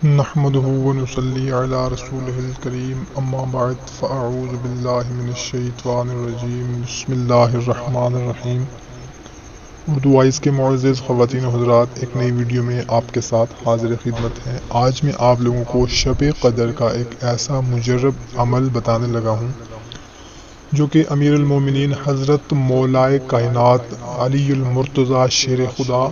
نحمده ونصلي على رسوله الكريم اما بعد فاعوذ باللہ من الشیطان الرجیم بسم اللہ الرحمن الرحیم۔ اردو وائس کے معزز خواتین و حضرات، ایک نئی ویڈیو میں آپ کے ساتھ حاضر خدمت ہے۔ آج میں آپ لوگوں کو شب قدر کا ایک ایسا مجرب عمل بتانے لگا ہوں جو کہ امیر المومنین حضرت مولائے کائنات علی المرتضیٰ شیر خدا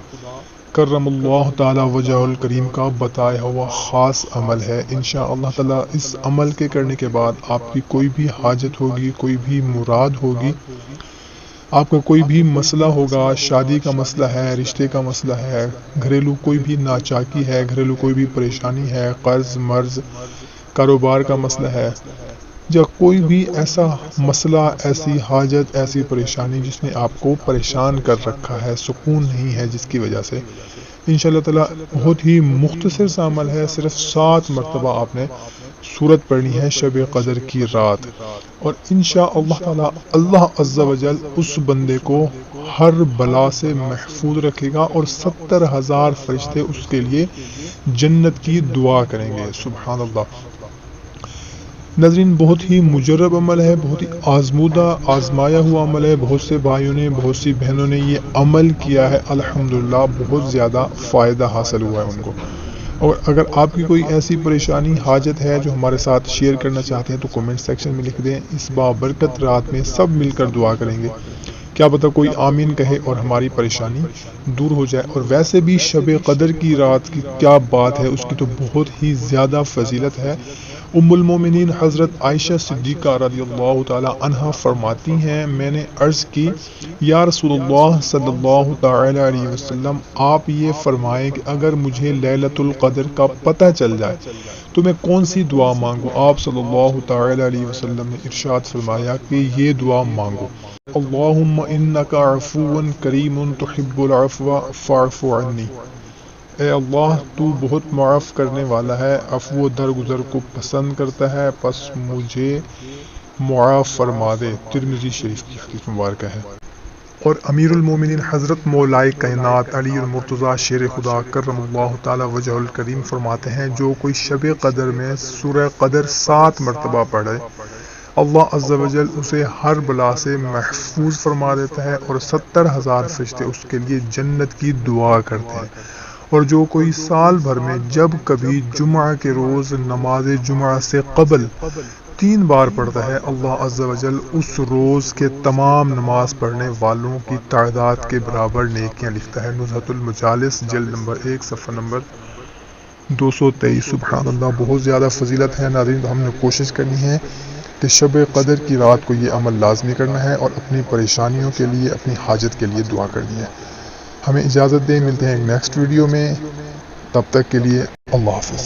کرم اللہ تعالی وجہ الکریم کا بتایا ہوا خاص عمل ہے۔ انشاءاللہ تعالی اس عمل کے کرنے کے بعد آپ کی کوئی بھی حاجت ہوگی، کوئی بھی مراد ہوگی، آپ کا کوئی بھی مسئلہ ہوگا، شادی کا مسئلہ ہے، رشتے کا مسئلہ ہے، گھریلو کوئی بھی ناچاکی ہے، گھریلو کوئی بھی پریشانی ہے، قرض مرض کاروبار کا مسئلہ ہے، یا کوئی بھی ایسا مسئلہ، ایسی حاجت، ایسی پریشانی جس نے آپ کو پریشان کر رکھا ہے، سکون نہیں ہے، جس کی وجہ سے انشاءاللہ تعالی بہت ہی مختصر سا عمل ہے۔ صرف 7 مرتبہ آپ نے سورت پڑھنی ہے شب قدر کی رات، اور انشاءاللہ تعالی اللہ عز و جل اس بندے کو ہر بلا سے محفوظ رکھے گا، اور 70,000 فرشتے اس کے لیے جنت کی دعا کریں گے۔ سبحان اللہ۔ ناظرین، بہت ہی مجرب عمل ہے، بہت ہی آزمودہ آزمایا ہوا عمل ہے۔ بہت سے بھائیوں نے، بہت سی بہنوں نے یہ عمل کیا ہے، الحمدللہ بہت زیادہ فائدہ حاصل ہوا ہے ان کو۔ اور اگر آپ کی کوئی ایسی پریشانی، حاجت ہے جو ہمارے ساتھ شیئر کرنا چاہتے ہیں تو کمنٹ سیکشن میں لکھ دیں۔ اس بابرکت رات میں سب مل کر دعا کریں گے، کیا پتہ کوئی آمین کہے اور ہماری پریشانی دور ہو جائے۔ اور ویسے بھی شب قدر کی رات کی کیا بات ہے، اس کی تو بہت ہی زیادہ فضیلت ہے۔ ام المومنین حضرت عائشہ صدیقہ رضی اللہ تعالی عنہا فرماتی ہیں، میں نے عرض کی، یا رسول اللہ صلی اللہ تعالی علیہ وسلم، آپ یہ فرمائیں کہ اگر مجھے لیلۃ القدر کا پتہ چل جائے تو میں کون سی دعا مانگوں؟ آپ صلی اللہ تعالی علیہ وسلم نے ارشاد فرمایا کہ یہ دعا مانگو، اللہم انک عفو کریم تحب العفو فاعف عنی۔ اے اللہ، تو بہت معاف کرنے والا ہے، عفو و درگزر کو پسند کرتا ہے، پس مجھے معاف فرما دے۔ ترمذی شریف کی حدیث مبارکہ ہے۔ اور امیر المومنین حضرت مولائے کائنات علی المرتضیٰ شیر خدا کرم اللہ تعالی وجہ الکریم فرماتے ہیں، جو کوئی شب قدر میں سورہ قدر 7 مرتبہ پڑھے، اللہ عز و جل اسے ہر بلا سے محفوظ فرما دیتا ہے، اور 70,000 فرشتے اس کے لیے جنت کی دعا کرتے ہیں۔ اور جو کوئی سال بھر میں جب کبھی جمعہ کے روز نماز جمعہ سے قبل 3 بار پڑھتا ہے، اللہ عز و جل اس روز کے تمام نماز پڑھنے والوں کی تعداد کے برابر نیکیاں لکھتا ہے۔ نزہۃ المجالس جلد نمبر 1 صفحہ نمبر 223۔ سبحان اللہ، بہت زیادہ فضیلت ہے۔ ناظرین، ہم نے کوشش کرنی ہے کہ شب قدر کی رات کو یہ عمل لازمی کرنا ہے، اور اپنی پریشانیوں کے لیے، اپنی حاجت کے لیے دعا کرنی ہے۔ ہمیں اجازت دیں، ملتے ہیں ایک نیکسٹ ویڈیو میں، تب تک کے لیے اللہ حافظ۔